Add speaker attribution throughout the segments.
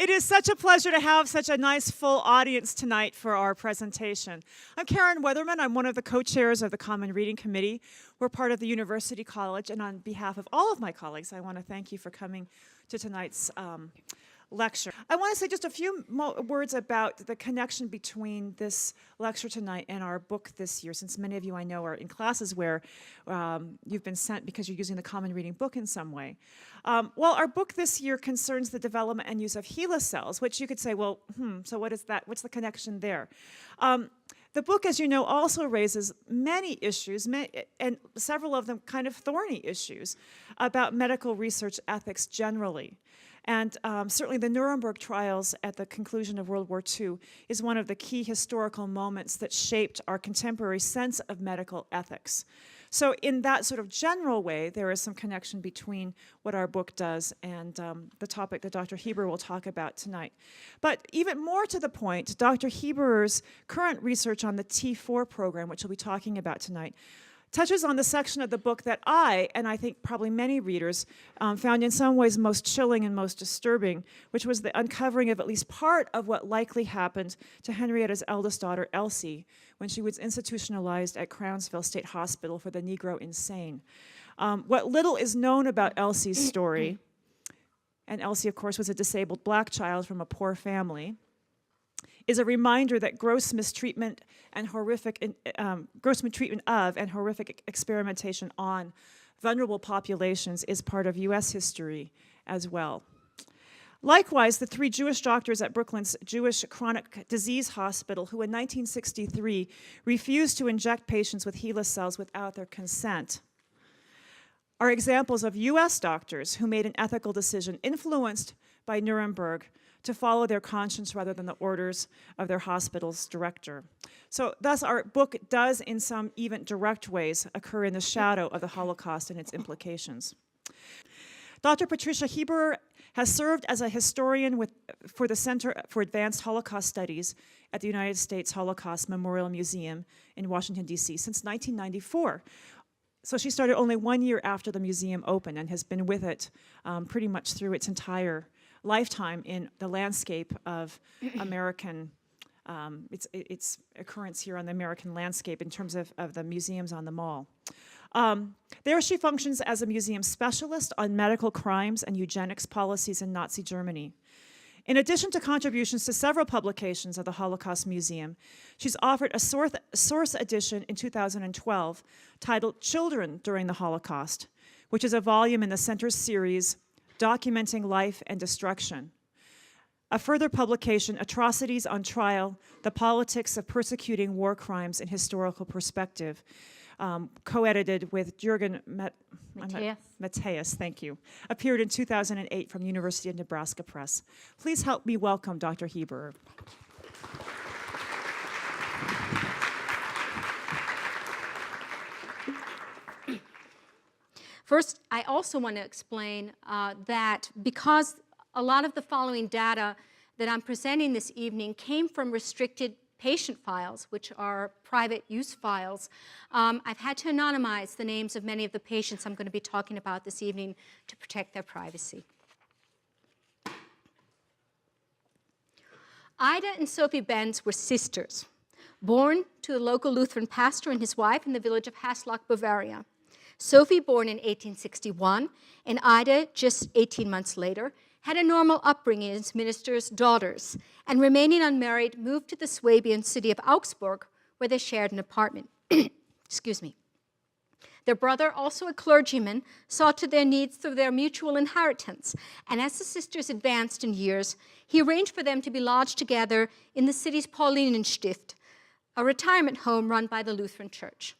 Speaker 1: It is such a pleasure to have such a nice full audience tonight for our presentation. I'm Karen Weatherman. I'm one of the co-chairs of the Common Reading Committee. We're part of the University College, and on behalf of all of my colleagues, I want to thank you for coming to tonight's lecture. I want to say just a few words about the connection between this lecture tonight and our book this year, since many of you I know are in classes where you've been sent because you're using the Common Reading book in some way. Well, our book this year concerns the development and use of HeLa cells, which you could say, well, so what is that? What's the connection there? The book, as you know, also raises many issues, and several of them kind of thorny issues, about medical research ethics generally. And certainly the Nuremberg trials at the conclusion of World War II is one of the key historical moments that shaped our contemporary sense of medical ethics. So in that sort of general way, there is some connection between what our book does and the topic that Dr. Heberer will talk about tonight. But even more to the point, Dr. Heberer's current research on the T4 program, which we'll be talking about tonight, touches on the section of the book that I, and I think probably many readers, found in some ways most chilling and most disturbing, which was the uncovering of at least part of what likely happened to Henrietta's eldest daughter, Elsie, when she was institutionalized at Crownsville State Hospital for the Negro insane. What little is known about Elsie's story, and Elsie, of course, was a disabled black child from a poor family, is a reminder that gross mistreatment of and horrific experimentation on vulnerable populations is part of US history as well. Likewise, the 3 Jewish doctors at Brooklyn's Jewish Chronic Disease Hospital who in 1963 refused to inject patients with HeLa cells without their consent are examples of US doctors who made an ethical decision influenced by Nuremberg to follow their conscience rather than the orders of their hospital's director. So thus our book does in some even direct ways occur in the shadow of the Holocaust and its implications. Dr. Patricia Heberer has served as a historian for the Center for Advanced Holocaust Studies at the United States Holocaust Memorial Museum in Washington, D.C. since 1994. So she started only 1 year after the museum opened and has been with it pretty much through its entire lifetime in the landscape of American, its occurrence here on the American landscape in terms of the museums on the Mall. There she functions as a museum specialist on medical crimes and eugenics policies in Nazi Germany. In addition to contributions to several publications of the Holocaust Museum, she's offered a source edition in 2012 titled Children During the Holocaust, which is a volume in the Center's series Documenting Life and Destruction. A further publication, Atrocities on Trial, The Politics of Persecuting War Crimes in Historical Perspective, co-edited with Jürgen Matthias, thank you, appeared in 2008 from University of Nebraska Press. Please help me welcome Dr. Heberer.
Speaker 2: First, I also want to explain that because a lot of the following data that I'm presenting this evening came from restricted patient files, which are private use files, I've had to anonymize the names of many of the patients I'm going to be talking about this evening to protect their privacy. Ida and Sophie Benz were sisters, born to a local Lutheran pastor and his wife in the village of Haslach, Bavaria. Sophie, born in 1861, and Ida, just 18 months later, had a normal upbringing as ministers' daughters, and remaining unmarried, moved to the Swabian city of Augsburg, where they shared an apartment. Excuse me. Their brother, also a clergyman, saw to their needs through their mutual inheritance, and as the sisters advanced in years, he arranged for them to be lodged together in the city's Paulinenstift, a retirement home run by the Lutheran Church.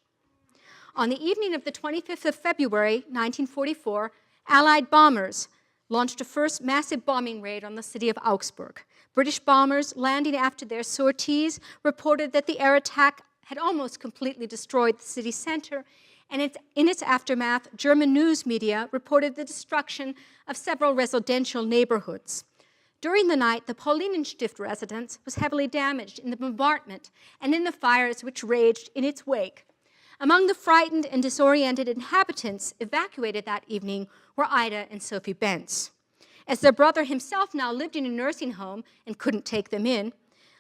Speaker 2: On the evening of the 25th of February, 1944, Allied bombers launched a first massive bombing raid on the city of Augsburg. British bombers landing after their sorties reported that the air attack had almost completely destroyed the city center, and in its aftermath, German news media reported the destruction of several residential neighborhoods. During the night, the Paulinenstift residence was heavily damaged in the bombardment and in the fires which raged in its wake. Among the frightened and disoriented inhabitants evacuated that evening were Ida and Sophie Benz. As their brother himself now lived in a nursing home and couldn't take them in,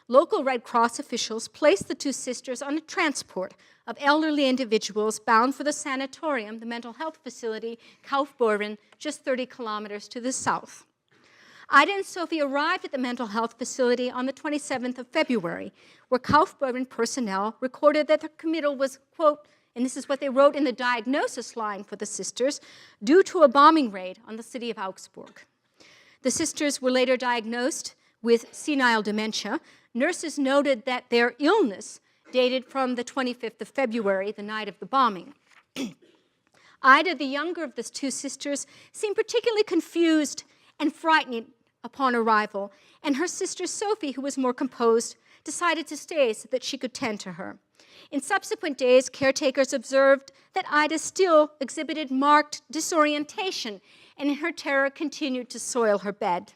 Speaker 2: local Red Cross officials placed the two sisters on a transport of elderly individuals bound for the sanatorium, the mental health facility, Kaufbeuren, just 30 kilometers to the south. Ida and Sophie arrived at the mental health facility on the 27th of February, where Kaufbeuren personnel recorded that their committal was, quote, and this is what they wrote in the diagnosis line for the sisters, due to a bombing raid on the city of Augsburg. The sisters were later diagnosed with senile dementia. Nurses noted that their illness dated from the 25th of February, the night of the bombing. Ida, the younger of the two sisters, seemed particularly confused and frightened upon arrival, and her sister Sophie, who was more composed, decided to stay so that she could tend to her. In subsequent days, caretakers observed that Ida still exhibited marked disorientation, and in her terror continued to soil her bed.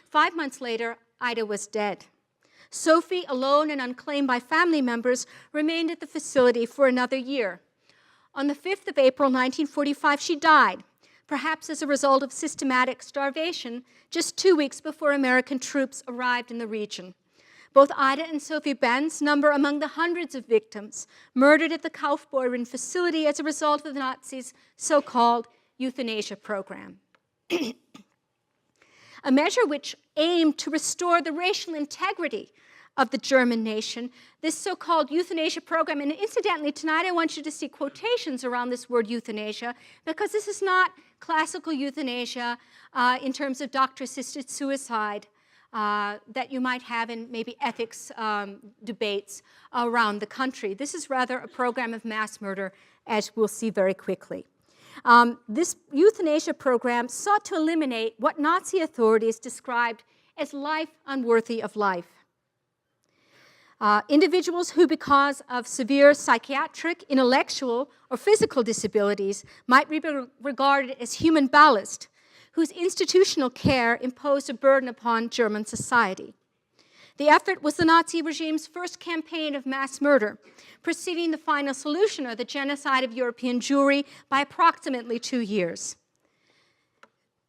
Speaker 2: 5 months later, Ida was dead. Sophie, alone and unclaimed by family members, remained at the facility for another year. On the 5th of April, 1945, she died, perhaps as a result of systematic starvation, just 2 weeks before American troops arrived in the region. Both Ida and Sophie Benz number among the hundreds of victims murdered at the Kaufbeuren facility as a result of the Nazis' so-called euthanasia program. A measure which aimed to restore the racial integrity of the German nation, this so-called euthanasia program, and incidentally, tonight I want you to see quotations around this word euthanasia, because this is not classical euthanasia in terms of doctor-assisted suicide that you might have in maybe ethics debates around the country. This is rather a program of mass murder, as we'll see very quickly. This euthanasia program sought to eliminate what Nazi authorities described as life unworthy of life. Individuals who, because of severe psychiatric, intellectual, or physical disabilities, might be regarded as human ballast, whose institutional care imposed a burden upon German society. The effort was the Nazi regime's first campaign of mass murder, preceding the final solution, or the genocide of European Jewry, by approximately 2 years.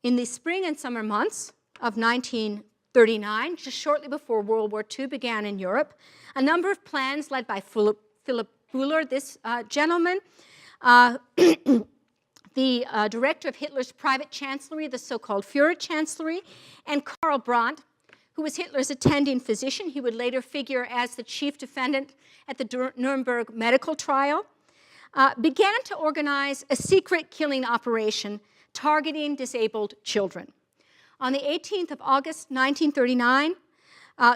Speaker 2: In the spring and summer months of 1939, just shortly before World War II began in Europe, a number of plans led by Philip Buhler, this gentleman, the director of Hitler's private chancellery, the so-called Führer Chancellery, and Karl Brandt, who was Hitler's attending physician. He would later figure as the chief defendant at the Nuremberg medical trial, began to organize a secret killing operation targeting disabled children. On the 18th of August, 1939,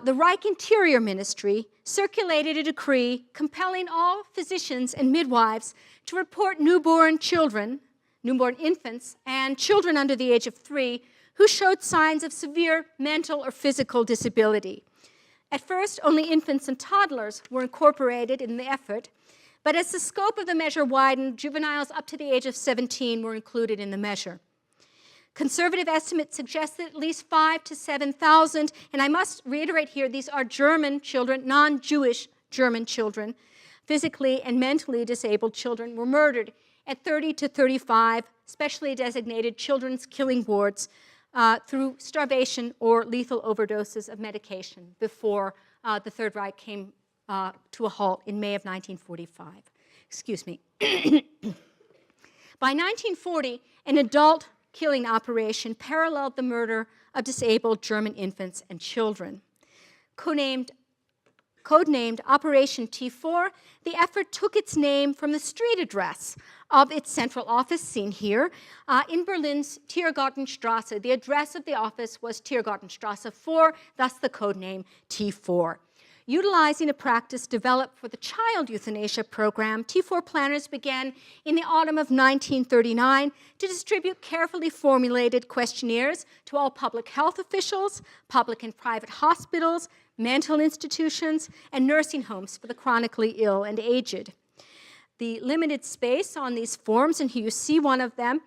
Speaker 2: the Reich Interior Ministry circulated a decree compelling all physicians and midwives to report newborn infants, and children under the age of 3 who showed signs of severe mental or physical disability. At first, only infants and toddlers were incorporated in the effort, but as the scope of the measure widened, juveniles up to the age of 17 were included in the measure. Conservative estimates suggest that at least 5,000 to 7,000, and I must reiterate here, these are German children, non-Jewish German children, physically and mentally disabled children, were murdered at 30 to 35 specially designated children's killing wards through starvation or lethal overdoses of medication before the Third Reich came to a halt in May of 1945. Excuse me. By 1940, an adult killing operation paralleled the murder of disabled German infants and children. Codenamed Operation T4, the effort took its name from the street address of its central office, seen here, in Berlin's Tiergartenstrasse. The address of the office was Tiergartenstrasse 4, thus the codename T4. Utilizing a practice developed for the child euthanasia program, T4 planners began in the autumn of 1939 to distribute carefully formulated questionnaires to all public health officials, public and private hospitals, mental institutions, and nursing homes for the chronically ill and aged. The limited space on these forms, and here you see one of them,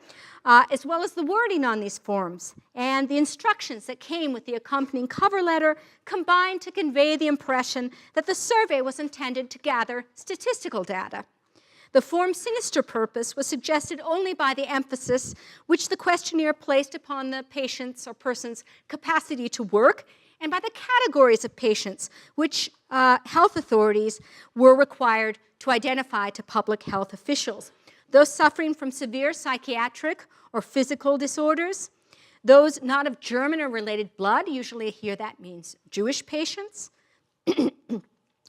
Speaker 2: as well as the wording on these forms and the instructions that came with the accompanying cover letter, combined to convey the impression that the survey was intended to gather statistical data. The form sinister purpose was suggested only by the emphasis which the questionnaire placed upon the patient's or person's capacity to work, and by the categories of patients which health authorities were required to identify to public health officials. Those suffering from severe psychiatric or physical disorders, those not of German or related blood, usually here that means Jewish patients,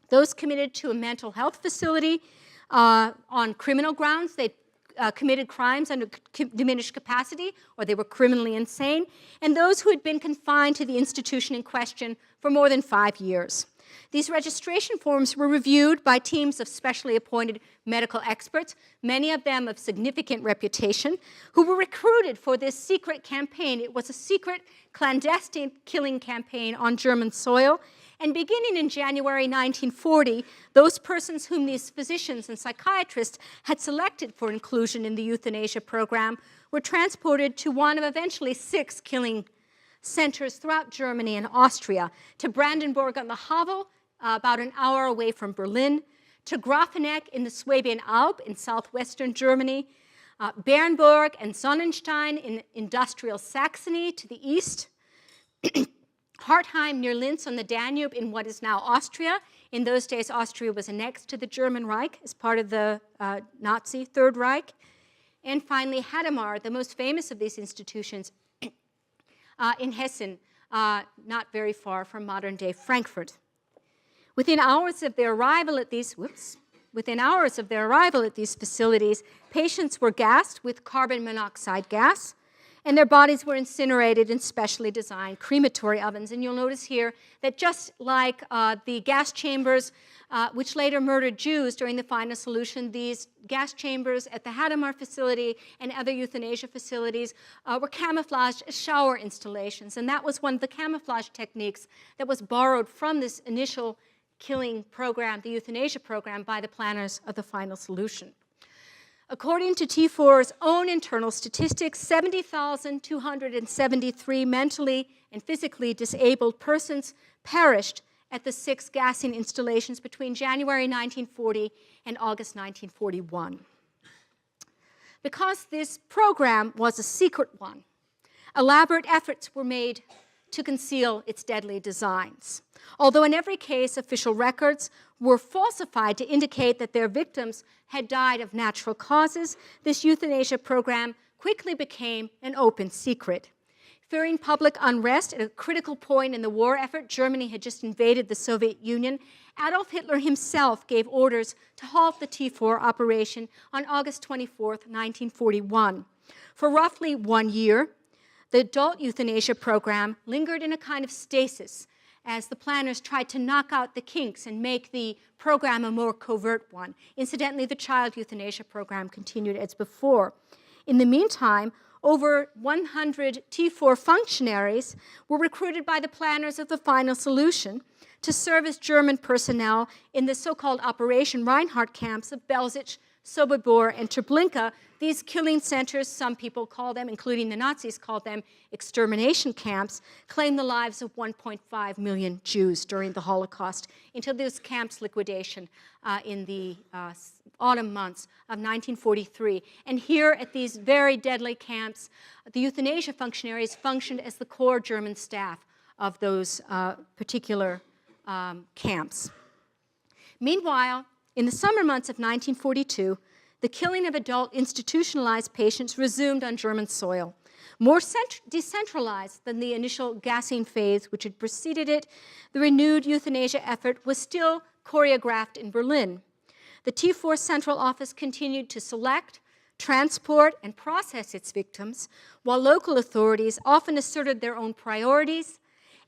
Speaker 2: those committed to a mental health facility on criminal grounds. They committed crimes under diminished capacity, or they were criminally insane, and those who had been confined to the institution in question for more than 5 years. These registration forms were reviewed by teams of specially appointed medical experts, many of them of significant reputation, who were recruited for this secret campaign. It was a secret, clandestine killing campaign on German soil. And beginning in January 1940, those persons whom these physicians and psychiatrists had selected for inclusion in the euthanasia program were transported to one of eventually 6 killing centers throughout Germany and Austria, to Brandenburg on the Havel, about an hour away from Berlin, to Grafeneck in the Swabian Alb in southwestern Germany, Bernburg and Sonnenstein in industrial Saxony to the east, Hartheim near Linz on the Danube in what is now Austria. In those days, Austria was annexed to the German Reich as part of the Nazi Third Reich. And finally, Hadamar, the most famous of these institutions, in Hessen, not very far from modern-day Frankfurt. Within hours of their arrival at these facilities, patients were gassed with carbon monoxide gas, and their bodies were incinerated in specially designed crematory ovens. And you'll notice here that just like the gas chambers, which later murdered Jews during the final solution, these gas chambers at the Hadamar facility and other euthanasia facilities were camouflaged as shower installations. And that was one of the camouflage techniques that was borrowed from this initial killing program, the euthanasia program, by the planners of the final solution. According to T4's own internal statistics, 70,273 mentally and physically disabled persons perished at the 6 gassing installations between January 1940 and August 1941. Because this program was a secret one, elaborate efforts were made to conceal its deadly designs. Although in every case, official records were falsified to indicate that their victims had died of natural causes, this euthanasia program quickly became an open secret. Fearing public unrest at a critical point in the war effort, Germany had just invaded the Soviet Union. Adolf Hitler himself gave orders to halt the T4 operation on August 24, 1941. For roughly 1 year, the adult euthanasia program lingered in a kind of stasis as the planners tried to knock out the kinks and make the program a more covert one. Incidentally, the child euthanasia program continued as before. In the meantime, over 100 T4 functionaries were recruited by the planners of the final solution to serve as German personnel in the so-called Operation Reinhardt camps of Belzec, Sobibor, and Treblinka. These killing centers, some people call them, including the Nazis called them extermination camps, claimed the lives of 1.5 million Jews during the Holocaust until this camp's liquidation in the autumn months of 1943. And here at these very deadly camps, the euthanasia functionaries functioned as the core German staff of those particular camps. Meanwhile, in the summer months of 1942, the killing of adult institutionalized patients resumed on German soil. More decentralized than the initial gassing phase which had preceded it, the renewed euthanasia effort was still choreographed in Berlin. The T4 Central Office continued to select, transport, and process its victims, while local authorities often asserted their own priorities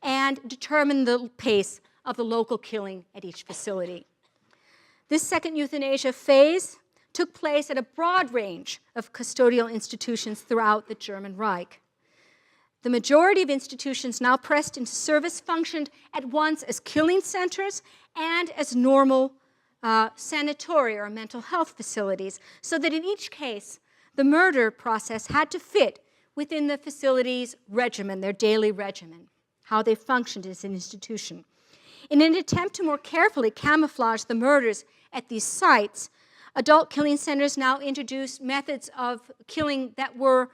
Speaker 2: and determined the pace of the local killing at each facility. This second euthanasia phase took place at a broad range of custodial institutions throughout the German Reich. The majority of institutions now pressed into service functioned at once as killing centers and as normal sanatoria or mental health facilities, so that in each case, the murder process had to fit within the facility's regimen, their daily regimen, how they functioned as an institution. In an attempt to more carefully camouflage the murders at these sites, Adult killing centers now introduced methods of killing that were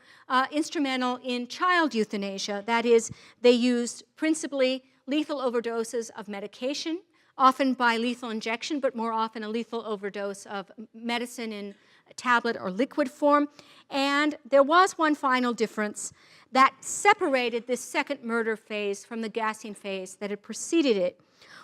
Speaker 2: instrumental in child euthanasia. That is, they used principally lethal overdoses of medication, often by lethal injection, but more often a lethal overdose of medicine in tablet or liquid form. And there was one final difference that separated this second murder phase from the gassing phase that had preceded it.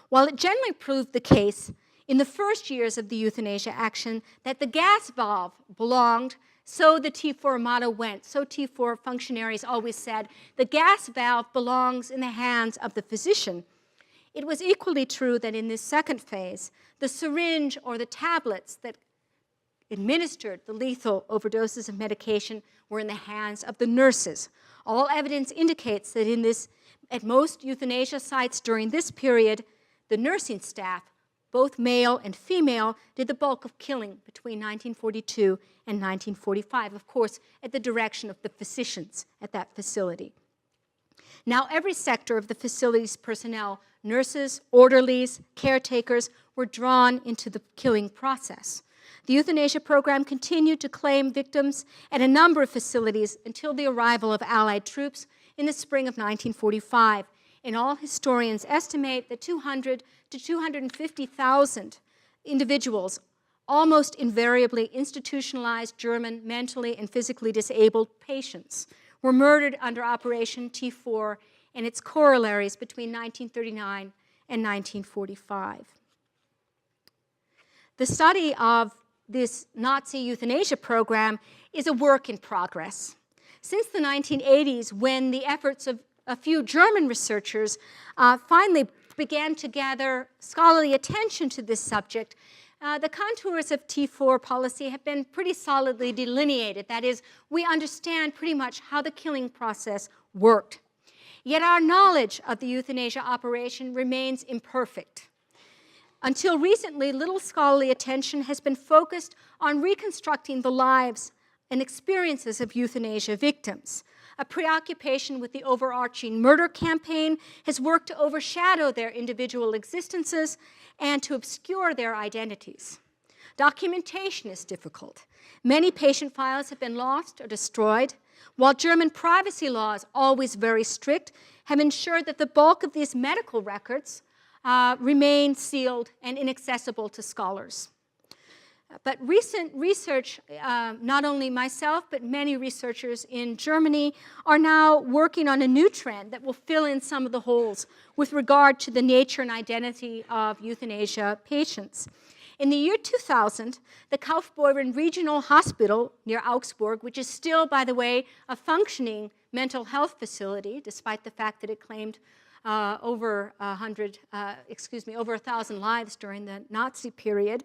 Speaker 2: While it generally proved the case in the first years of the euthanasia action that the gas valve belonged, so the T4 motto went. So T4 functionaries always said, the gas valve belongs in the hands of the physician. It was equally true that in this second phase, the syringe or the tablets that administered the lethal overdoses of medication were in the hands of the nurses. All evidence indicates that at most euthanasia sites during this period, the nursing staff, both male and female, did the bulk of killing between 1942 and 1945, of course, at the direction of the physicians at that facility. Now, every sector of the facility's personnel, nurses, orderlies, caretakers, were drawn into the killing process. The euthanasia program continued to claim victims at a number of facilities until the arrival of Allied troops in the spring of 1945. And all historians estimate that 200 to 250,000 individuals, almost invariably institutionalized German mentally and physically disabled patients, were murdered under Operation T4 and its corollaries between 1939 and 1945. The study of this Nazi euthanasia program is a work in progress. Since the 1980s, when the efforts of a few German researchers finally began to gather scholarly attention to this subject, the contours of T4 policy have been pretty solidly delineated. That is, we understand pretty much how the killing process worked. Yet our knowledge of the euthanasia operation remains imperfect. Until recently, little scholarly attention has been focused on reconstructing the lives and experiences of euthanasia victims. A preoccupation with the overarching murder campaign has worked to overshadow their individual existences and to obscure their identities. Documentation is difficult. Many patient files have been lost or destroyed, while German privacy laws, always very strict, have ensured that the bulk of these medical records remain sealed and inaccessible to scholars. But recent research, not only myself, but many researchers in Germany are now working on a new trend that will fill in some of the holes with regard to the nature and identity of euthanasia patients. In the year 2000, the Kaufbeuren Regional Hospital near Augsburg, which is still, by the way, a functioning mental health facility, despite the fact that it claimed over 1,000 lives during the Nazi period,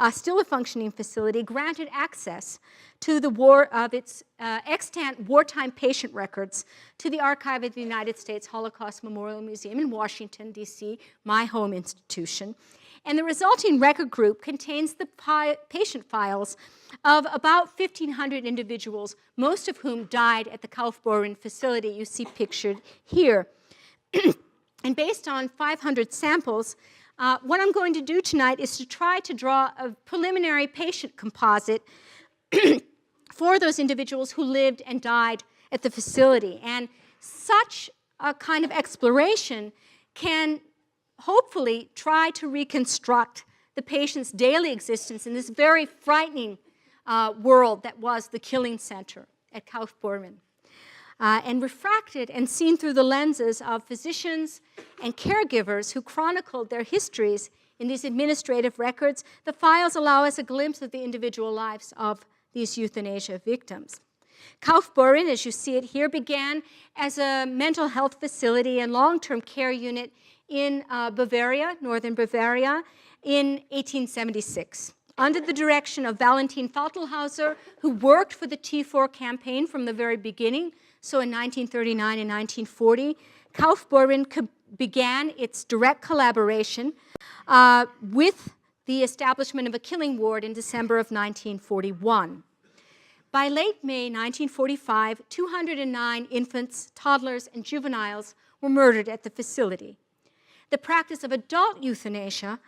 Speaker 2: still a functioning facility, granted access to its extant wartime patient records to the archive of the United States Holocaust Memorial Museum in Washington, D.C., my home institution. And the resulting record group contains the patient files of about 1,500 individuals, most of whom died at the Kaufbeuren facility you see pictured here. And based on 500 samples, what I'm going to do tonight is to try to draw a preliminary patient composite for those individuals who lived and died at the facility. And such a kind of exploration can hopefully try to reconstruct the patient's daily existence in this very frightening world that was the killing center at Kaufbeuren. And refracted and seen through the lenses of physicians and caregivers who chronicled their histories in these administrative records, the files allow us a glimpse of the individual lives of these euthanasia victims. Kaufbeuren, as you see it here, began as a mental health facility and long-term care unit in Bavaria, northern Bavaria, in 1876. Under the direction of Valentin Faltelhauser, who worked for the T4 campaign from the very beginning, so in 1939 and 1940, Kaufbeuren began its direct collaboration with the establishment of a killing ward in December of 1941. By late May 1945, 209 infants, toddlers, and juveniles were murdered at the facility. The practice of adult euthanasia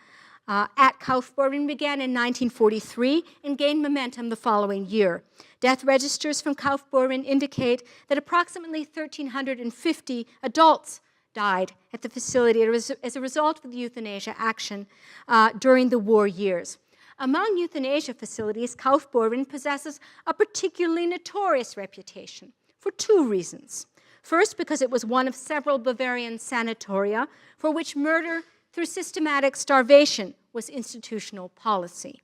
Speaker 2: at Kaufbeuren began in 1943 and gained momentum the following year. Death registers from Kaufbeuren indicate that approximately 1,350 adults died at the facility as a result of the euthanasia action during the war years. Among euthanasia facilities, Kaufbeuren possesses a particularly notorious reputation for two reasons. First, because it was one of several Bavarian sanatoria for which murder through systematic starvation was institutional policy.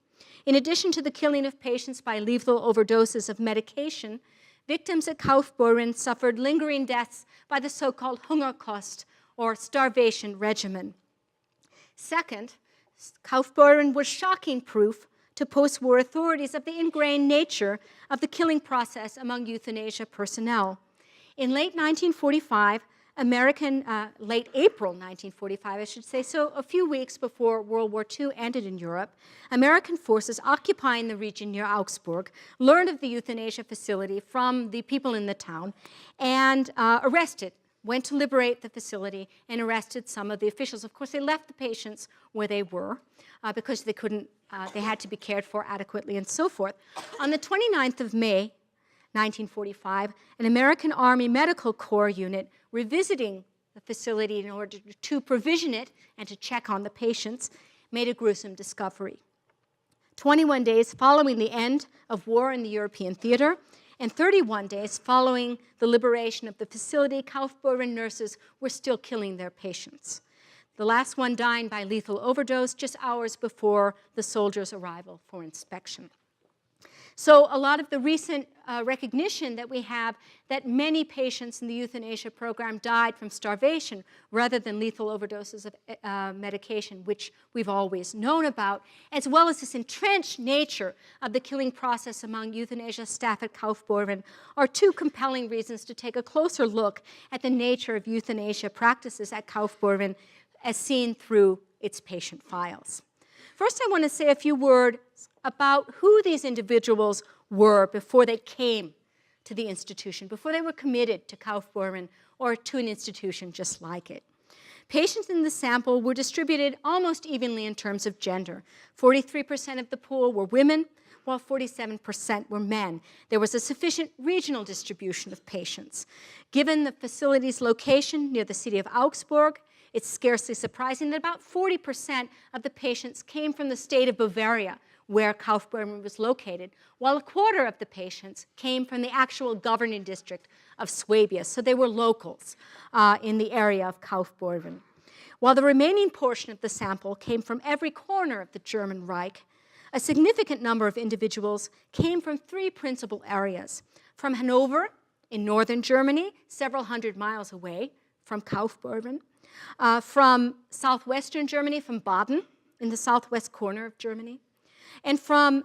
Speaker 2: In addition to the killing of patients by lethal overdoses of medication, victims at Kaufbeuren suffered lingering deaths by the so-called Hungerkost, or starvation regimen. Second, Kaufbeuren was shocking proof to post-war authorities of the ingrained nature of the killing process among euthanasia personnel. In late 1945, late April 1945, I should say, so a few weeks before World War II ended in Europe, American forces occupying the region near Augsburg learned of the euthanasia facility from the people in the town and went to liberate the facility and arrested some of the officials. Of course, they left the patients where they were because they had to be cared for adequately and so forth. On the 29th of May, 1945, an American Army Medical Corps unit revisiting the facility in order to provision it and to check on the patients made a gruesome discovery. 21 days following the end of war in the European theater and 31 days following the liberation of the facility, Kaufbeuren nurses were still killing their patients. The last one dying by lethal overdose just hours before the soldiers' arrival for inspection. So a lot of the recent recognition that we have that many patients in the euthanasia program died from starvation rather than lethal overdoses of medication, which we've always known about, as well as this entrenched nature of the killing process among euthanasia staff at Kaufbeuren, are two compelling reasons to take a closer look at the nature of euthanasia practices at Kaufbeuren as seen through its patient files. First, I want to say a few words about who these individuals were before they came to the institution, before they were committed to Kaufbeuren or to an institution just like it. Patients in the sample were distributed almost evenly in terms of gender. 43% of the pool were women, while 47% were men. There was a sufficient regional distribution of patients. Given the facility's location near the city of Augsburg, it's scarcely surprising that about 40% of the patients came from the state of Bavaria, where Kaufbeuren was located, while a quarter of the patients came from the actual governing district of Swabia. So they were locals in the area of Kaufbeuren. While the remaining portion of the sample came from every corner of the German Reich, a significant number of individuals came from three principal areas: from Hanover in northern Germany, several hundred miles away from Kaufbeuren, from southwestern Germany, from Baden in the southwest corner of Germany, and from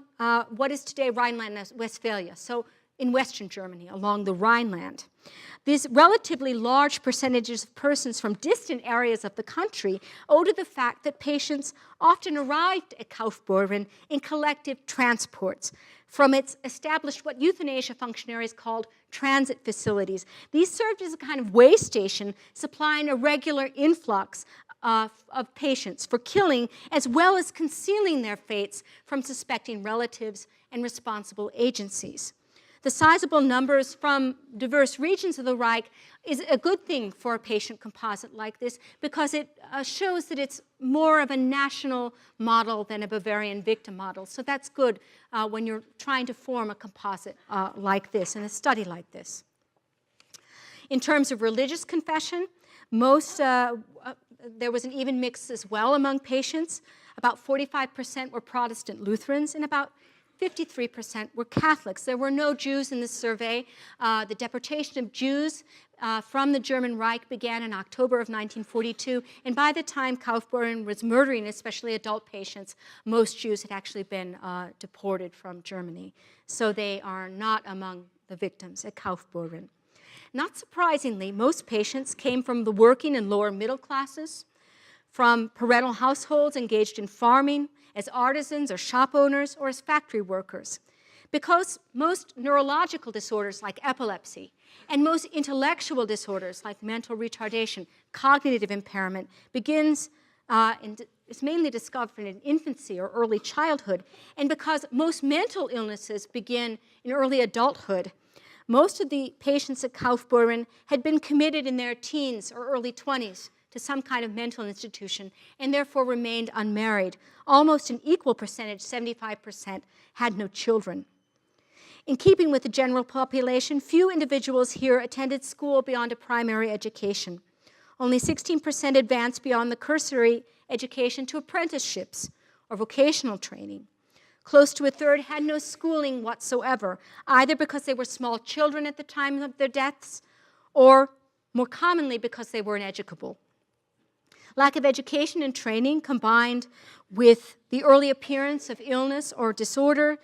Speaker 2: what is today Rhineland-Westphalia, so in western Germany, along the Rhineland. These relatively large percentages of persons from distant areas of the country owe to the fact that patients often arrived at Kaufbeuren in collective transports from its established, what euthanasia functionaries called transit facilities. These served as a kind of way station, supplying a regular influx of patients for killing, as well as concealing their fates from suspecting relatives and responsible agencies. The sizable numbers from diverse regions of the Reich is a good thing for a patient composite like this, because it shows that it's more of a national model than a Bavarian victim model. So that's good when you're trying to form a composite like this, in a study like this. In terms of religious confession, there was an even mix as well among patients. About 45% were Protestant Lutherans, and about 53% were Catholics. There were no Jews in this survey. The deportation of Jews from the German Reich began in October of 1942, and by the time Kaufbeuren was murdering especially adult patients, most Jews had actually been deported from Germany. So they are not among the victims at Kaufbeuren. Not surprisingly, most patients came from the working and lower middle classes, from parental households engaged in farming, as artisans or shop owners, or as factory workers. Because most neurological disorders like epilepsy and most intellectual disorders like mental retardation, cognitive impairment, begins and is mainly discovered in infancy or early childhood, and because most mental illnesses begin in early adulthood, most of the patients at Kaufbeuren had been committed in their teens or early 20s to some kind of mental institution and therefore remained unmarried. Almost an equal percentage, 75%, had no children. In keeping with the general population, few individuals here attended school beyond a primary education. Only 16% advanced beyond the cursory education to apprenticeships or vocational training. Close to a third had no schooling whatsoever, either because they were small children at the time of their deaths or, more commonly, because they were ineducable. Lack of education and training combined with the early appearance of illness or disorder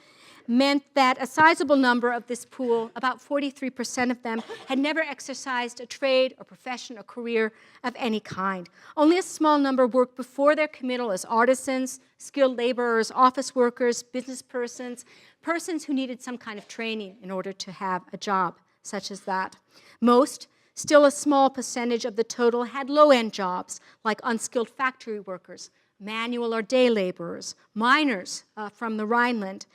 Speaker 2: meant that a sizable number of this pool, about 43% of them, had never exercised a trade or profession or career of any kind. Only a small number worked before their committal as artisans, skilled laborers, office workers, business persons, persons who needed some kind of training in order to have a job such as that. Most, still a small percentage of the total, had low-end jobs like unskilled factory workers, manual or day laborers, miners from the Rhineland,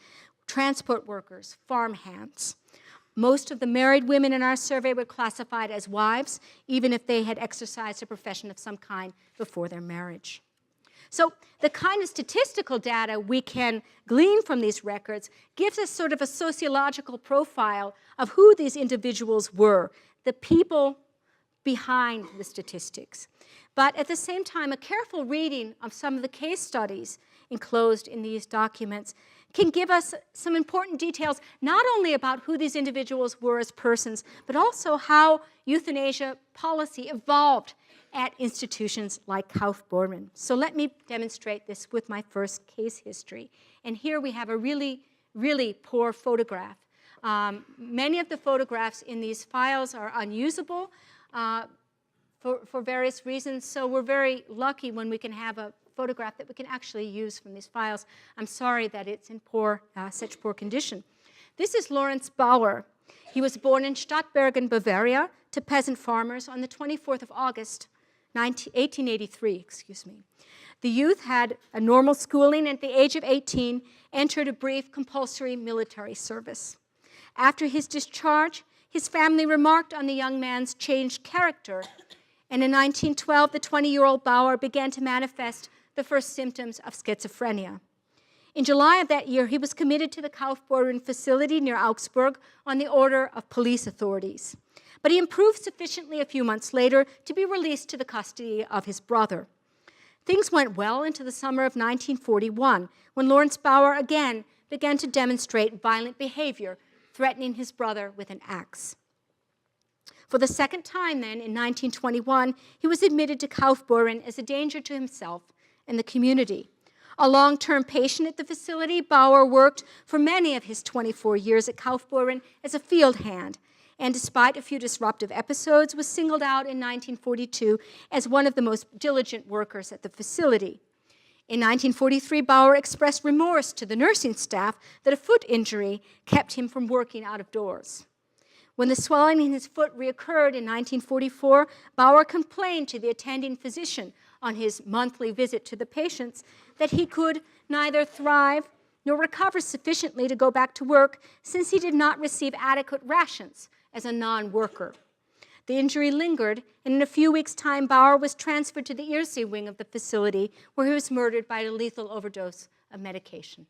Speaker 2: transport workers, farm hands. Most of the married women in our survey were classified as wives, even if they had exercised a profession of some kind before their marriage. So the kind of statistical data we can glean from these records gives us sort of a sociological profile of who these individuals were, the people behind the statistics. But at the same time, a careful reading of some of the case studies enclosed in these documents can give us some important details, not only about who these individuals were as persons, but also how euthanasia policy evolved at institutions like Kaufbeuren. So let me demonstrate this with my first case history. And here we have a really, really poor photograph. Many of the photographs in these files are unusable for various reasons, so we're very lucky when we can have a photograph that we can actually use from these files. I'm sorry that it's in such poor condition. This is Lawrence Bauer. He was born in Stadtbergen, Bavaria, to peasant farmers on the 24th of August, 1883, The youth had a normal schooling and at the age of 18 entered a brief compulsory military service. After his discharge, his family remarked on the young man's changed character, and in 1912, the 20-year-old Bauer began to manifest the first symptoms of schizophrenia. In July of that year, he was committed to the Kaufbeuren facility near Augsburg on the order of police authorities. But he improved sufficiently a few months later to be released to the custody of his brother. Things went well into the summer of 1941, when Lawrence Bauer again began to demonstrate violent behavior, threatening his brother with an axe. For the second time then, in 1921, he was admitted to Kaufbeuren as a danger to himself and the community. A long-term patient at the facility, Bauer worked for many of his 24 years at Kaufbeuren as a field hand, and despite a few disruptive episodes, was singled out in 1942 as one of the most diligent workers at the facility. In 1943, Bauer expressed remorse to the nursing staff that a foot injury kept him from working out of doors. When the swelling in his foot reoccurred in 1944, Bauer complained to the attending physician on his monthly visit to the patients that he could neither thrive nor recover sufficiently to go back to work since he did not receive adequate rations as a non-worker. The injury lingered, and in a few weeks' time, Bauer was transferred to the Ersee wing of the facility, where he was murdered by a lethal overdose of medication.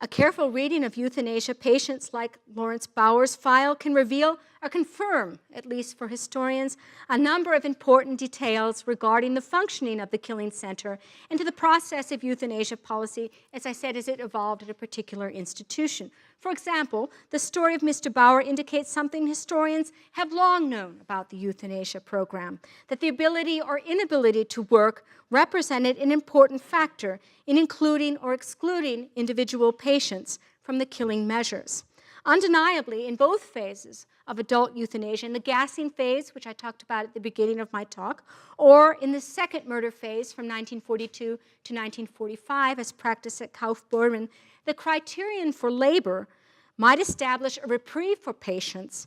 Speaker 2: A careful reading of euthanasia patients like Lawrence Bauer's file can reveal or confirm, at least for historians, a number of important details regarding the functioning of the killing center and to the process of euthanasia policy, as I said, as it evolved at a particular institution. For example, the story of Mr. Bauer indicates something historians have long known about the euthanasia program, that the ability or inability to work represented an important factor in including or excluding individual patients from the killing measures. Undeniably, in both phases of adult euthanasia, in the gassing phase, which I talked about at the beginning of my talk, or in the second murder phase from 1942 to 1945 as practiced at Kaufbeuren, the criterion for labor might establish a reprieve for patients,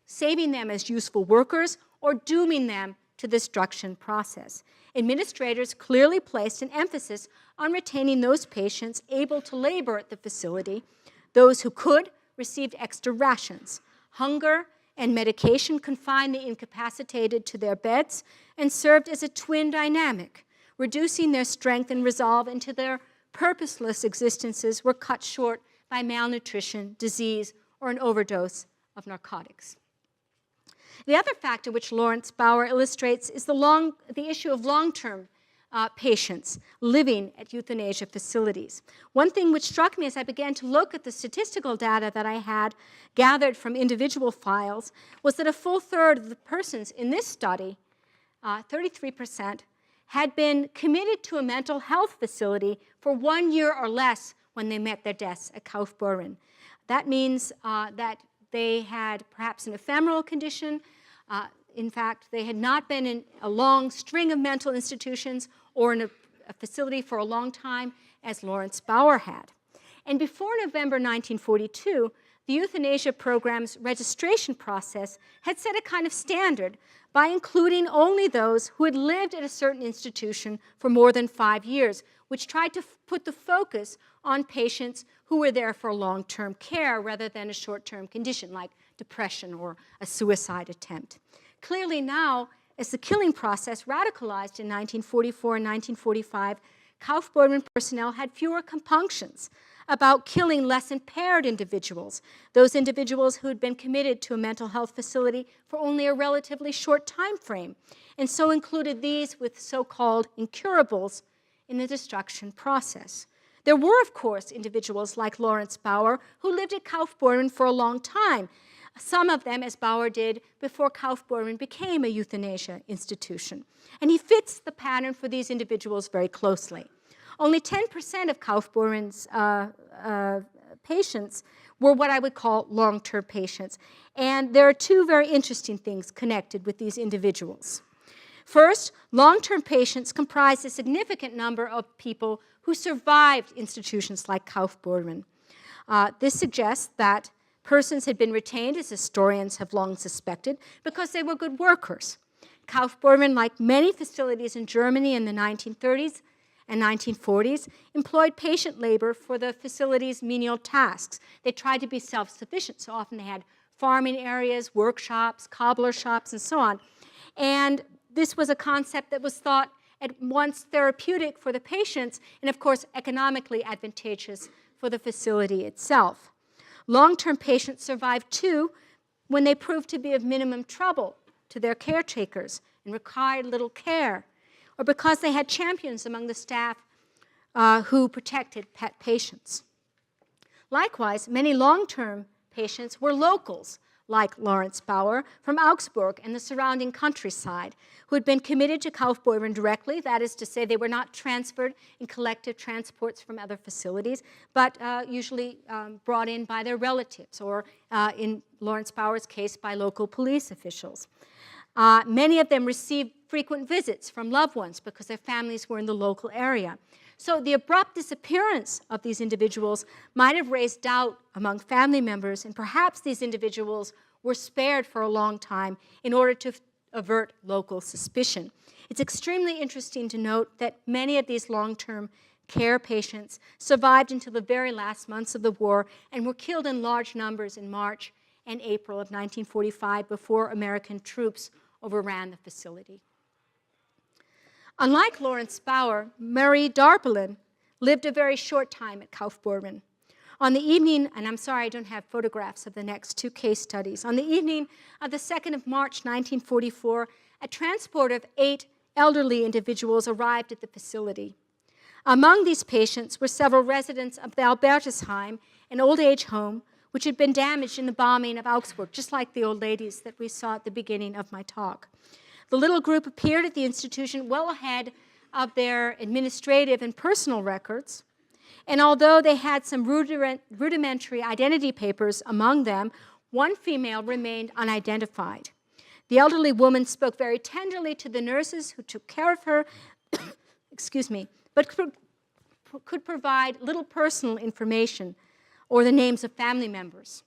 Speaker 2: saving them as useful workers or dooming them to the destruction process. Administrators clearly placed an emphasis on retaining those patients able to labor at the facility. Those who could received extra rations. Hunger and medication confined the incapacitated to their beds and served as a twin dynamic. Reducing their strength and resolve into their purposeless existences were cut short by malnutrition, disease, or an overdose of narcotics. The other factor which Lawrence Bauer illustrates is the issue of long-term patients living at euthanasia facilities. One thing which struck me as I began to look at the statistical data that I had gathered from individual files was that a full third of the persons in this study, 33%, had been committed to a mental health facility for 1 year or less when they met their deaths at Kaufbeuren. That means that they had perhaps an ephemeral condition. In fact, they had not been in a long string of mental institutions or in a facility for a long time, as Lawrence Bauer had. And before November 1942, the euthanasia program's registration process had set a kind of standard by including only those who had lived at a certain institution for more than 5 years, which tried to put the focus on patients who were there for long-term care rather than a short-term condition like depression or a suicide attempt. Clearly now, as the killing process radicalized in 1944 and 1945, Kaufbeuren personnel had fewer compunctions about killing less impaired individuals, those individuals who had been committed to a mental health facility for only a relatively short time frame, and so included these with so-called incurables in the destruction process. There were, of course, individuals like Lawrence Bauer who lived at Kaufbeuren for a long time, some of them, as Bauer did, before Kaufbeuren became a euthanasia institution. And he fits the pattern for these individuals very closely. Only 10% of Kaufbeuren's patients were what I would call long-term patients. And there are two very interesting things connected with these individuals. First, long-term patients comprise a significant number of people who survived institutions like Kaufbeuren. This suggests that persons had been retained, as historians have long suspected, because they were good workers. Kaufbeuren, like many facilities in Germany in the 1930s and 1940s, employed patient labor for the facility's menial tasks. They tried to be self-sufficient, so often they had farming areas, workshops, cobbler shops, and so on. And this was a concept that was thought at once therapeutic for the patients and, of course, economically advantageous for the facility itself. Long-term patients survived, too, when they proved to be of minimum trouble to their caretakers and required little care, or because they had champions among the staff who protected pet patients. Likewise, many long-term patients were locals, like Lawrence Bauer, from Augsburg and the surrounding countryside, who had been committed to Kaufbeuren directly. That is to say, they were not transferred in collective transports from other facilities, but usually brought in by their relatives, or in Lawrence Bauer's case, by local police officials. Many of them received frequent visits from loved ones because their families were in the local area. So the abrupt disappearance of these individuals might have raised doubt among family members, and perhaps these individuals were spared for a long time in order to avert local suspicion. It's extremely interesting to note that many of these long-term care patients survived until the very last months of the war and were killed in large numbers in March and April of 1945 before American troops overran the facility. Unlike Lawrence Bauer, Marie Darpelin lived a very short time at Kaufbeuren. On the evening, and I'm sorry I don't have photographs of the next two case studies, on the evening of the 2nd of March, 1944, a transport of 8 elderly individuals arrived at the facility. Among these patients were several residents of the Albertusheim, an old age home, which had been damaged in the bombing of Augsburg, just like the old ladies that we saw at the beginning of my talk. The little group appeared at the institution well ahead of their administrative and personal records, and although they had some rudimentary identity papers among them, one female remained unidentified. The elderly woman spoke very tenderly to the nurses who took care of her, excuse me, but could provide little personal information or the names of family members.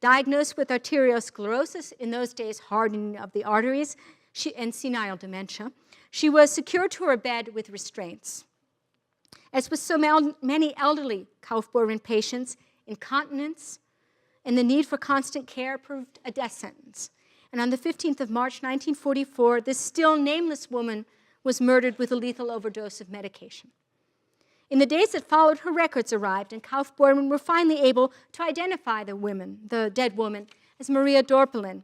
Speaker 2: Diagnosed with arteriosclerosis, in those days hardening of the arteries, and senile dementia. She was secured to her bed with restraints. As with so many elderly Kaufbeuren patients, incontinence and the need for constant care proved a death sentence. And on the 15th of March, 1944, this still nameless woman was murdered with a lethal overdose of medication. In the days that followed, her records arrived, and Kaufbeuren were finally able to identify the dead woman, as Maria Dorpelin,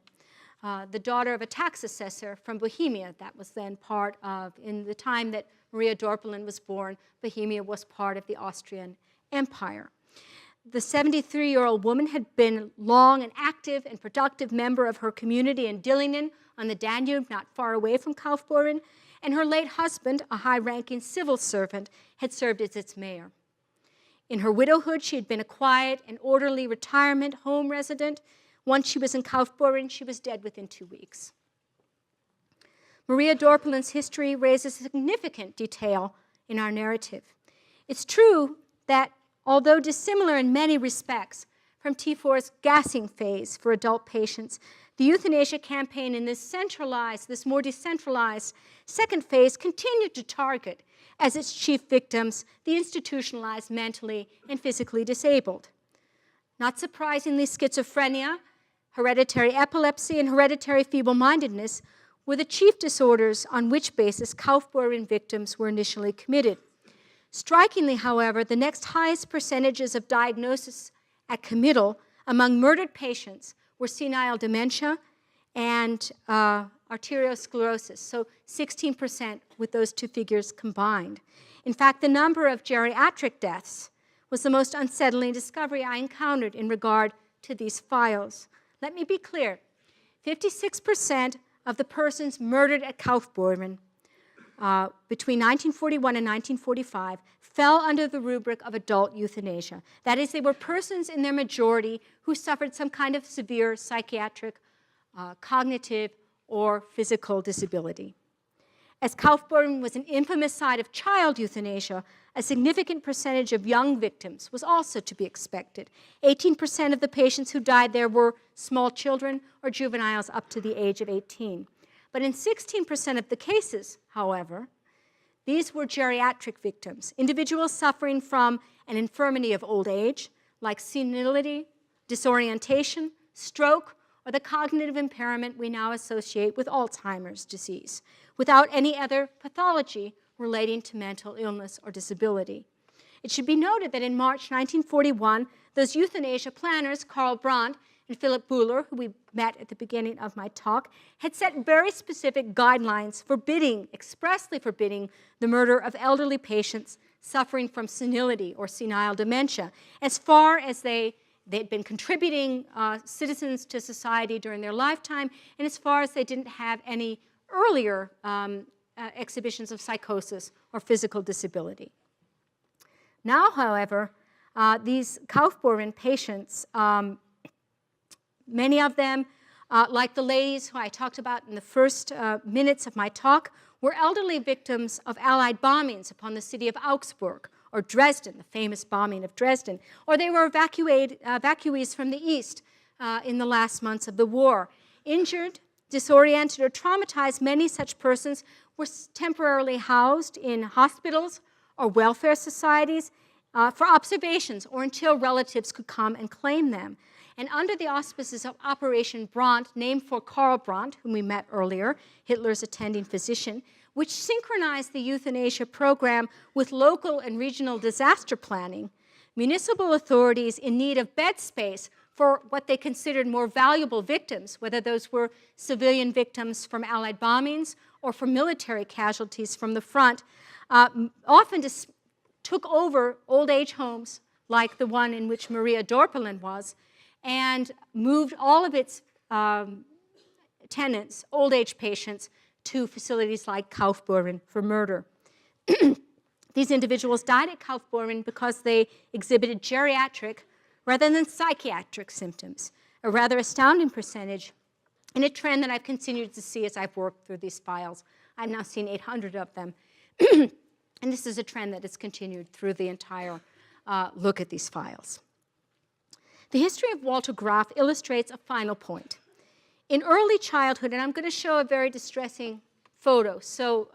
Speaker 2: the daughter of a tax assessor from Bohemia. That was then part of, in the time that Maria Dorpelin was born, Bohemia was part of the Austrian Empire. The 73-year-old woman had been long an active and productive member of her community in Dillingen on the Danube, not far away from Kaufbeuren, and her late husband, a high-ranking civil servant, had served as its mayor. In her widowhood, she had been a quiet and orderly retirement home resident. Once she was in Kaufbeuren, she was dead within 2 weeks. Maria Dorpelin's history raises significant detail in our narrative. It's true that, although dissimilar in many respects from T4's gassing phase for adult patients, the euthanasia campaign in this more decentralized second phase continued to target as its chief victims the institutionalized mentally and physically disabled. Not surprisingly, schizophrenia, hereditary epilepsy, and hereditary feeble-mindedness were the chief disorders on which basis Kaufbeuren victims were initially committed. Strikingly, however, the next highest percentages of diagnosis at committal among murdered patients were senile dementia and arteriosclerosis, so 16% with those two figures combined. In fact, the number of geriatric deaths was the most unsettling discovery I encountered in regard to these files. Let me be clear, 56% of the persons murdered at Kaufbeuren between 1941 and 1945 fell under the rubric of adult euthanasia. That is, they were persons in their majority who suffered some kind of severe psychiatric, cognitive, or physical disability. As Kaufbeuren was an infamous site of child euthanasia, a significant percentage of young victims was also to be expected. 18% of the patients who died there were small children or juveniles up to the age of 18. But in 16% of the cases, however, these were geriatric victims, individuals suffering from an infirmity of old age, like senility, disorientation, stroke, or the cognitive impairment we now associate with Alzheimer's disease, without any other pathology relating to mental illness or disability. It should be noted that in March 1941, those euthanasia planners, Karl Brandt and Philip Buhler, who we met at the beginning of my talk, had set very specific guidelines expressly forbidding the murder of elderly patients suffering from senility or senile dementia, as far as they'd been contributing citizens to society during their lifetime, and as far as they didn't have any earlier exhibitions of psychosis or physical disability. Now, however, these Kaufbeuren patients, many of them, like the ladies who I talked about in the first minutes of my talk, were elderly victims of Allied bombings upon the city of Augsburg, or Dresden, the famous bombing of Dresden, or they were evacuees from the East in the last months of the war. Injured, disoriented, or traumatized, many such persons were temporarily housed in hospitals or welfare societies for observations or until relatives could come and claim them. And under the auspices of Operation Brandt, named for Karl Brandt, whom we met earlier, Hitler's attending physician, which synchronized the euthanasia program with local and regional disaster planning, municipal authorities in need of bed space for what they considered more valuable victims, whether those were civilian victims from Allied bombings or from military casualties from the front, often took over old age homes like the one in which Maria Dorpelin was, and moved all of its tenants, old age patients, to facilities like Kaufbeuren for murder. These individuals died at Kaufbeuren because they exhibited geriatric rather than psychiatric symptoms, a rather astounding percentage, and a trend that I've continued to see as I've worked through these files. I've now seen 800 of them, and this is a trend that has continued through the entire look at these files. The history of Walter Graf illustrates a final point. In early childhood, and I'm going to show a very distressing photo, so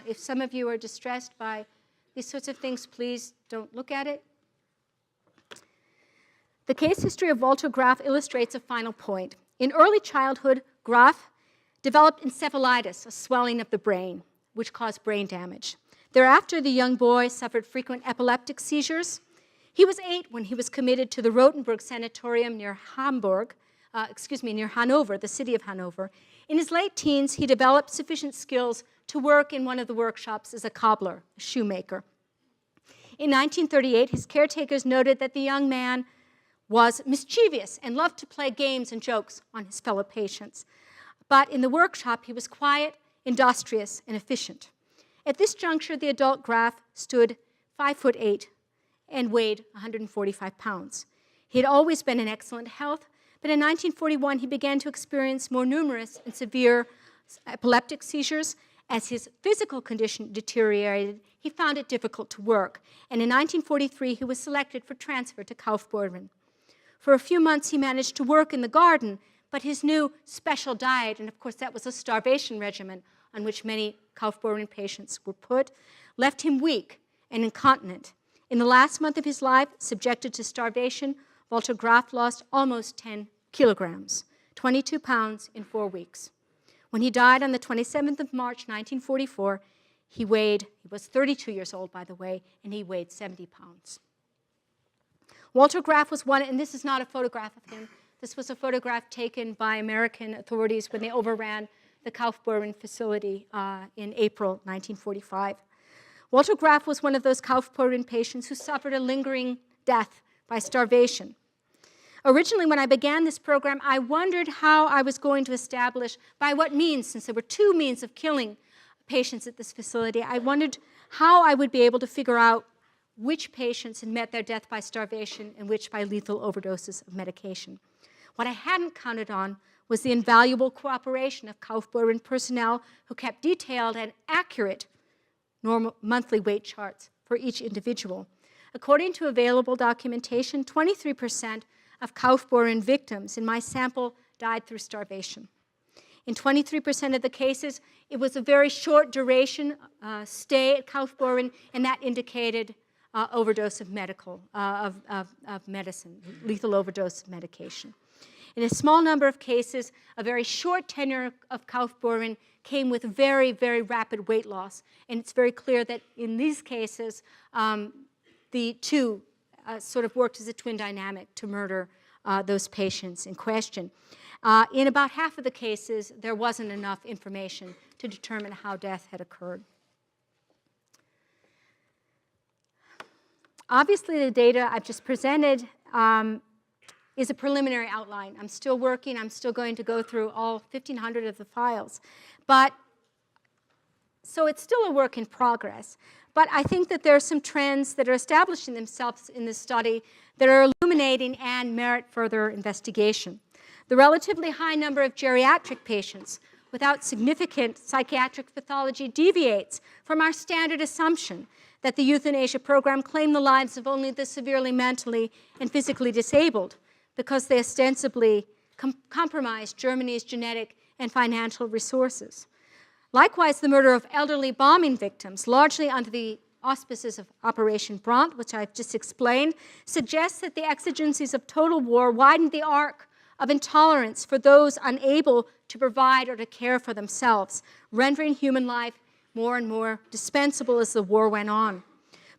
Speaker 2: if some of you are distressed by these sorts of things, please don't look at it. The case history of Walter Graf illustrates a final point. In early childhood, Graf developed encephalitis, a swelling of the brain, which caused brain damage. Thereafter, the young boy suffered frequent epileptic seizures. He was 8 when he was committed to the Rotenburg Sanatorium near Hanover, the city of Hanover. In his late teens, he developed sufficient skills to work in one of the workshops as a cobbler, a shoemaker. In 1938, his caretakers noted that the young man was mischievous and loved to play games and jokes on his fellow patients. But in the workshop, he was quiet, industrious, and efficient. At this juncture, the adult Graf stood 5'8" and weighed 145 pounds. He had always been in excellent health, but in 1941, he began to experience more numerous and severe epileptic seizures. As his physical condition deteriorated, he found it difficult to work. And in 1943, he was selected for transfer to Kaufbeuren. For a few months, he managed to work in the garden, but his new special diet, and of course that was a starvation regimen on which many Kaufbeuren patients were put, left him weak and incontinent. In the last month of his life, subjected to starvation, Walter Graf lost almost 10 kilograms, 22 pounds in 4 weeks. When he died on the 27th of March, 1944, he was 32 years old, by the way, and he weighed 70 pounds. Walter Graf was one, and this is not a photograph of him. This was a photograph taken by American authorities when they overran the Kaufbeuren facility in April 1945. Walter Graf was one of those Kaufbeuren patients who suffered a lingering death by starvation. Originally, when I began this program, I wondered how I was going to establish, by what means, since there were 2 means of killing patients at this facility, I wondered how I would be able to figure out which patients had met their death by starvation and which by lethal overdoses of medication. What I hadn't counted on was the invaluable cooperation of Kaufbeuren personnel who kept detailed and accurate normal monthly weight charts for each individual. According to available documentation, 23% of Kaufbeuren victims in my sample died through starvation. In 23% of the cases, it was a very short duration stay at Kaufbeuren, and that indicated overdose of medicine, lethal overdose of medication. In a small number of cases, a very short tenure of Kaufbeuren came with very, very rapid weight loss. And it's very clear that in these cases, the two sort of worked as a twin dynamic to murder those patients in question. In about half of the cases, there wasn't enough information to determine how death had occurred. Obviously, the data I've just presented is a preliminary outline. I'm still working. I'm still going to go through all 1,500 of the files. So it's still a work in progress. But I think that there are some trends that are establishing themselves in this study that are illuminating and merit further investigation. The relatively high number of geriatric patients without significant psychiatric pathology deviates from our standard assumption that the euthanasia program claimed the lives of only the severely mentally and physically disabled because they ostensibly compromised Germany's genetic and financial resources. Likewise, the murder of elderly bombing victims, largely under the auspices of Operation Brant, which I've just explained, suggests that the exigencies of total war widened the arc of intolerance for those unable to provide or to care for themselves, rendering human life more and more dispensable as the war went on.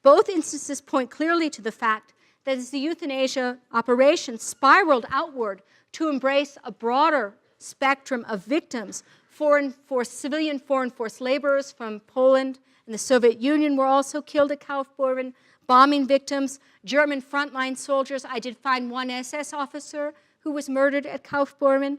Speaker 2: Both instances point clearly to the fact that as the euthanasia operation spiraled outward to embrace a broader spectrum of victims, civilian foreign force laborers from Poland and the Soviet Union were also killed at Kaufbeuren, bombing victims, German frontline soldiers. I did find one SS officer who was murdered at Kaufbeuren.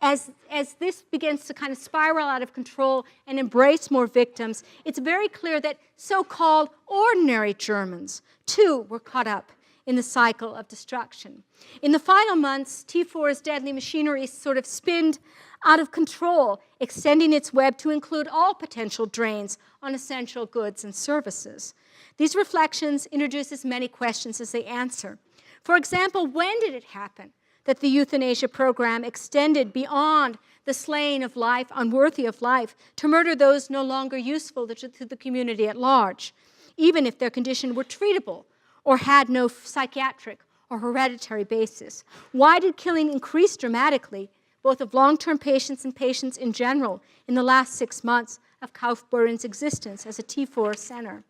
Speaker 2: As this begins to kind of spiral out of control and embrace more victims, it's very clear that so-called ordinary Germans, too, were caught up in the cycle of destruction. In the final months, T4's deadly machinery sort of spinned out of control, extending its web to include all potential drains on essential goods and services. These reflections introduce as many questions as they answer. For example, when did it happen that the euthanasia program extended beyond the slaying of life, unworthy of life, to murder those no longer useful to the community at large, even if their condition were treatable or had no psychiatric or hereditary basis? Why did killing increase dramatically, both of long-term patients and patients in general, in the last 6 months of Kaufbeuren's existence as a T4 center?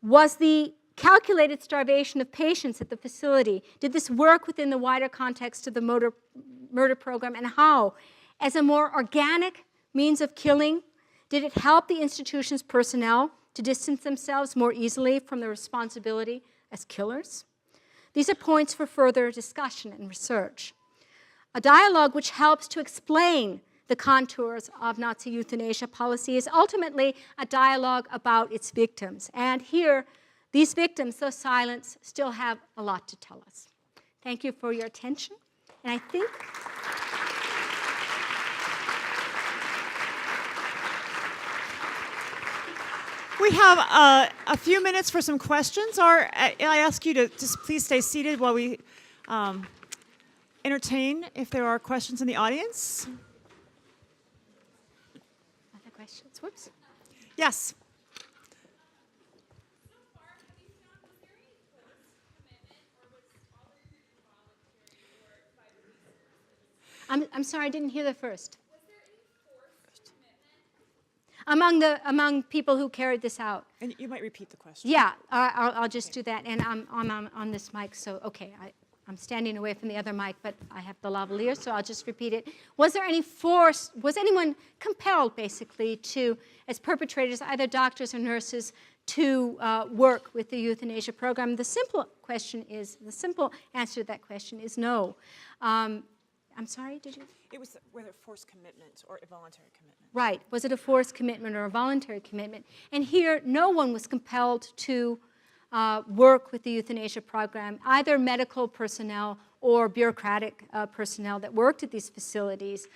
Speaker 2: Was the calculated starvation of patients at the facility, did this work within the wider context of the murder program, and how? As a more organic means of killing, did it help the institution's personnel to distance themselves more easily from their responsibility as killers? These are points for further discussion and research. A dialogue which helps to explain the contours of Nazi euthanasia policy is ultimately a dialogue about its victims. And here, these victims, though silenced, still have a lot to tell us. Thank you for your attention. And I think
Speaker 1: we have a few minutes for some questions. I ask you to just please stay seated while we entertain if there are questions in the audience.
Speaker 2: other questions. Whoops.
Speaker 1: Yes.
Speaker 2: I'm sorry, I didn't hear the first. Was there any forced commitment? Among people who carried this out?
Speaker 1: And you might repeat the question.
Speaker 2: Yeah, I'll just do that. And I'm on this mic, so okay. I'm standing away from the other mic, but I have the lavalier, so I'll just repeat it. Was there any force? Was anyone compelled, basically, to, as perpetrators, either doctors or nurses, to work with the euthanasia program? The simple answer to that question is no. I'm sorry, did you?
Speaker 1: It was whether forced commitment or a voluntary commitment.
Speaker 2: Right. Was it a forced commitment or a voluntary commitment? And here, no one was compelled to work with the euthanasia program, either medical personnel or bureaucratic personnel that worked at these facilities.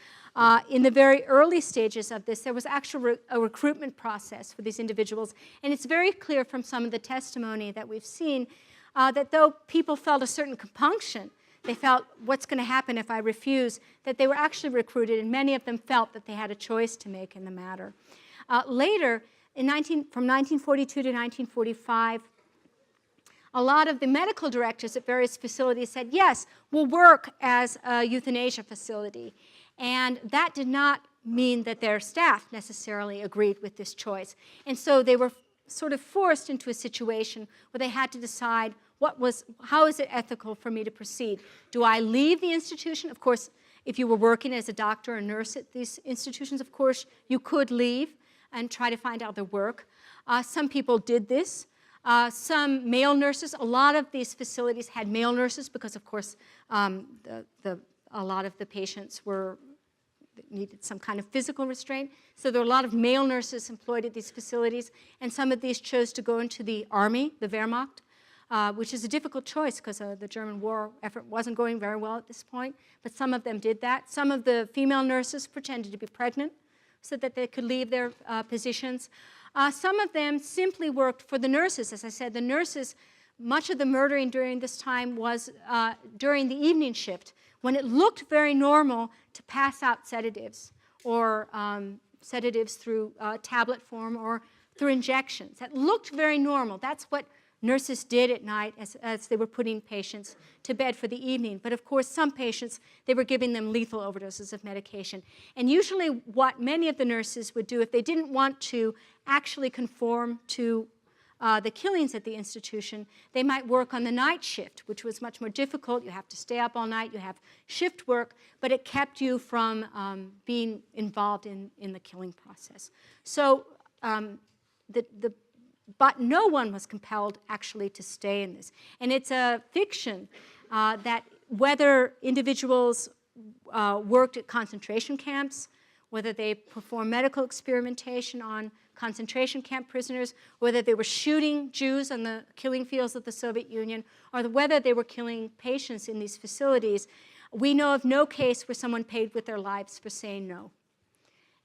Speaker 2: In the very early stages of this, there was actually a recruitment process for these individuals. And it's very clear from some of the testimony that we've seen that though people felt a certain compunction, they felt, what's going to happen if I refuse, that they were actually recruited, and many of them felt that they had a choice to make in the matter. Later, from 1942 to 1945, a lot of the medical directors at various facilities said, yes, we'll work as a euthanasia facility. And that did not mean that their staff necessarily agreed with this choice. And so they were sort of forced into a situation where they had to decide how is it ethical for me to proceed? Do I leave the institution? Of course, if you were working as a doctor or nurse at these institutions, of course, you could leave and try to find other work. Some people did this. Some male nurses, a lot of these facilities had male nurses because, of course, a lot of the patients needed some kind of physical restraint. So there were a lot of male nurses employed at these facilities, and some of these chose to go into the army, the Wehrmacht, which is a difficult choice because the German war effort wasn't going very well at this point, but some of them did that. Some of the female nurses pretended to be pregnant so that they could leave their positions. Some of them simply worked for the nurses. As I said, the nurses, much of the murdering during this time was during the evening shift, when it looked very normal to pass out sedatives or sedatives through tablet form or through injections. That looked very normal. That's what nurses did at night as they were putting patients to bed for the evening. But of course, some patients, they were giving them lethal overdoses of medication. And usually what many of the nurses would do if they didn't want to actually conform to the killings at the institution, they might work on the night shift, which was much more difficult. You have to stay up all night, you have shift work, but it kept you from being involved in the killing process. So but no one was compelled actually to stay in this. And it's a fiction that whether individuals worked at concentration camps, whether they performed medical experimentation on concentration camp prisoners, whether they were shooting Jews on the killing fields of the Soviet Union, or whether they were killing patients in these facilities, we know of no case where someone paid with their lives for saying no.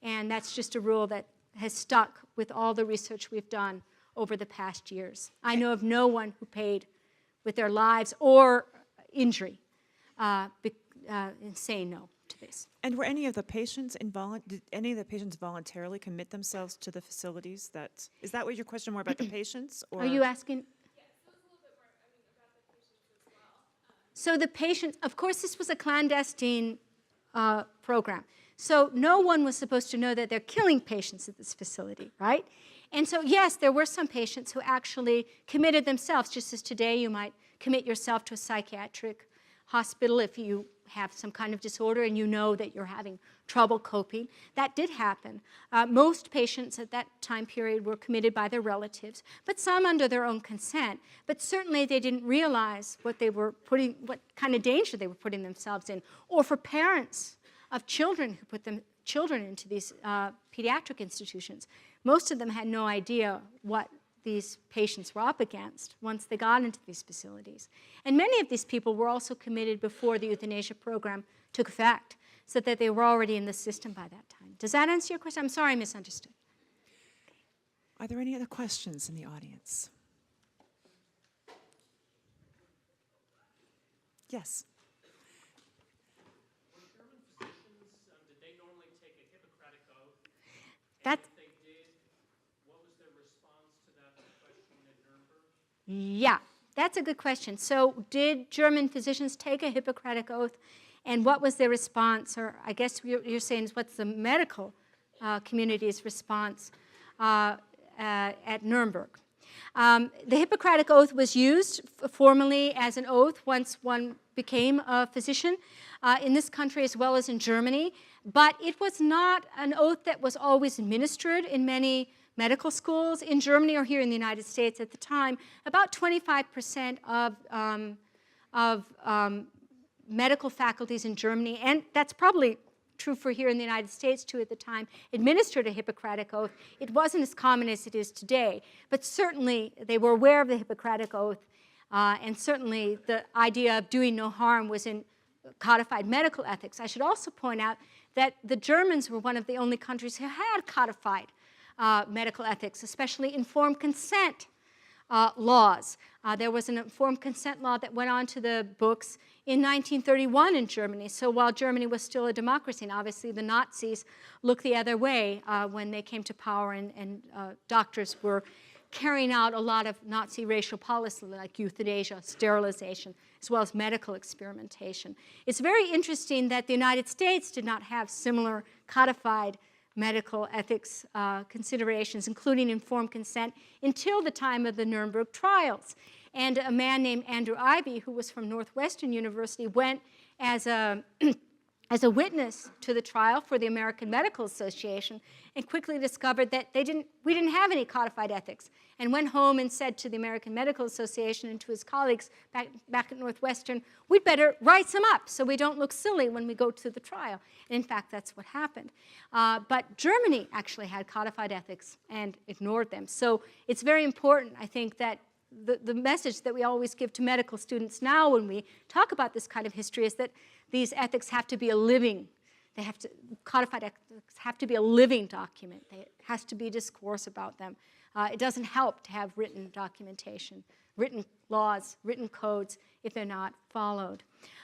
Speaker 2: And that's just a rule that has stuck with all the research we've done over the past years. I know of no one who paid with their lives or injury in saying no to this.
Speaker 1: And were any of the patients did any of the patients voluntarily commit themselves to the facilities? Is that what your question more about the patients? Or?
Speaker 2: Are you asking? So the patients, of course, this was a clandestine program. So no one was supposed to know that they're killing patients at this facility, right? And so, yes, there were some patients who actually committed themselves, just as today you might commit yourself to a psychiatric hospital if you have some kind of disorder and you know that you're having trouble coping. That did happen. Most patients at that time period were committed by their relatives, but some under their own consent. But certainly they didn't realize what kind of danger they were putting themselves in. Or for parents of children who put children into these pediatric institutions, most of them had no idea what these patients were up against once they got into these facilities. And many of these people were also committed before the euthanasia program took effect, so that they were already in the system by that time. Does that answer your question? I'm sorry I misunderstood.
Speaker 1: Are there any other questions in the audience? Yes.
Speaker 3: Were German physicians, did they normally take a Hippocratic oath?
Speaker 2: That,
Speaker 3: If they did, what was their response to that question at Nuremberg?
Speaker 2: yeah, that's a good question. So did German physicians take a Hippocratic oath, and what was their response? Or I guess you're saying what's the medical community's response at Nuremberg? The Hippocratic oath was used formally as an oath once one became a physician in this country as well as in Germany, but it was not an oath that was always administered in many medical schools in Germany or here in the United States at the time. About 25% of medical faculties in Germany, and that's probably true for here in the United States too at the time, administered a Hippocratic oath. It wasn't as common as it is today, but certainly they were aware of the Hippocratic oath, and certainly the idea of doing no harm was in codified medical ethics. I should also point out that the Germans were one of the only countries who had codified medical ethics, especially informed consent laws. There was an informed consent law that went on to the books in 1931 in Germany. So while Germany was still a democracy, and obviously the Nazis looked the other way when they came to power, and doctors were carrying out a lot of Nazi racial policy like euthanasia, sterilization, as well as medical experimentation. It's very interesting that the United States did not have similar codified medical ethics considerations, including informed consent, until the time of the Nuremberg trials. And a man named Andrew Ivy, who was from Northwestern University, went as a witness to the trial for the American Medical Association, and quickly discovered that we didn't have any codified ethics, and went home and said to the American Medical Association and to his colleagues back at Northwestern, we'd better write some up so we don't look silly when we go to the trial. And in fact, that's what happened. But Germany actually had codified ethics and ignored them. So it's very important, I think, that the message that we always give to medical students now when we talk about this kind of history is that these ethics have to be a living, codified ethics have to be a living document. There has to be discourse about them. It doesn't help to have written documentation, written laws, written codes if they're not followed.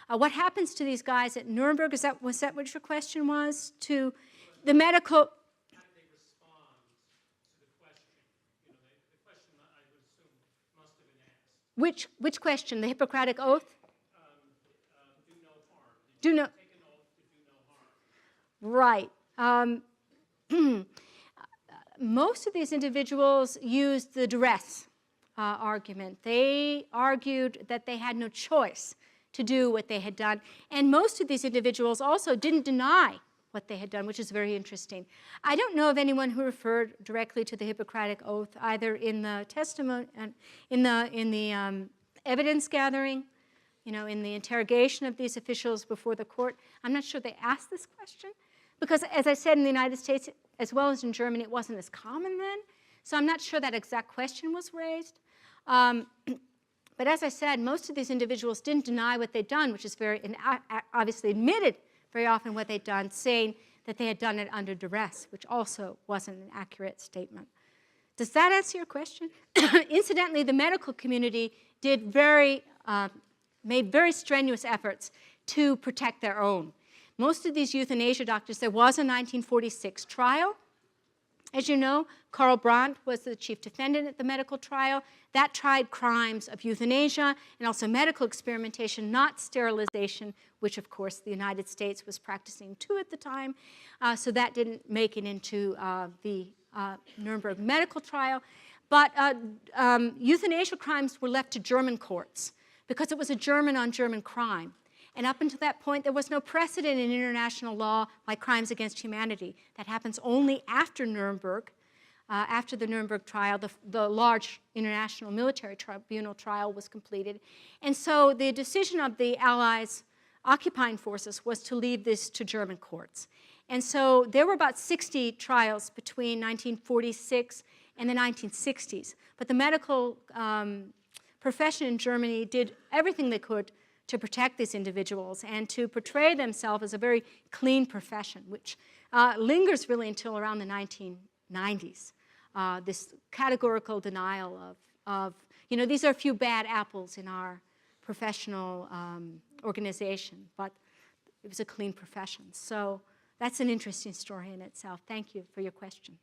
Speaker 2: What happens to these guys at Nuremberg, was that what your question was? To the medical...
Speaker 3: How did they respond to the question? You know, the question I would assume must have been asked.
Speaker 2: Which question? The Hippocratic Oath?
Speaker 3: Do no harm.
Speaker 2: Do no...
Speaker 3: Take an oath to do no harm.
Speaker 2: Right. Most of these individuals used the duress argument. They argued that they had no choice to do what they had done. And most of these individuals also didn't deny what they had done, which is very interesting. I don't know of anyone who referred directly to the Hippocratic Oath, either in the testimony, in the evidence gathering, you know, in the interrogation of these officials before the court. I'm not sure they asked this question, because as I said, in the United States, as well as in Germany, it wasn't as common then. So I'm not sure that exact question was raised. But as I said, most of these individuals didn't deny what they'd done, which is and obviously admitted very often what they'd done, saying that they had done it under duress, which also wasn't an accurate statement. Does that answer your question? Incidentally, the medical community made very strenuous efforts to protect their own. Most of these euthanasia doctors, there was a 1946 trial. As you know, Karl Brandt was the chief defendant at the medical trial. That tried crimes of euthanasia and also medical experimentation, not sterilization, which of course the United States was practicing too at the time. So that didn't make it into the Nuremberg medical trial. But euthanasia crimes were left to German courts because it was a German-on-German crime. And up until that point, there was no precedent in international law like crimes against humanity. That happens only after Nuremberg. After the Nuremberg trial, the large international military tribunal trial was completed. And so the decision of the Allies' occupying forces was to leave this to German courts. And so there were about 60 trials between 1946 and the 1960s. But the medical profession in Germany did everything they could to protect these individuals and to portray themselves as a very clean profession, which lingers really until around the 1990s. This categorical denial of, these are a few bad apples in our professional organization, but it was a clean profession. So that's an interesting story in itself. Thank you for your question.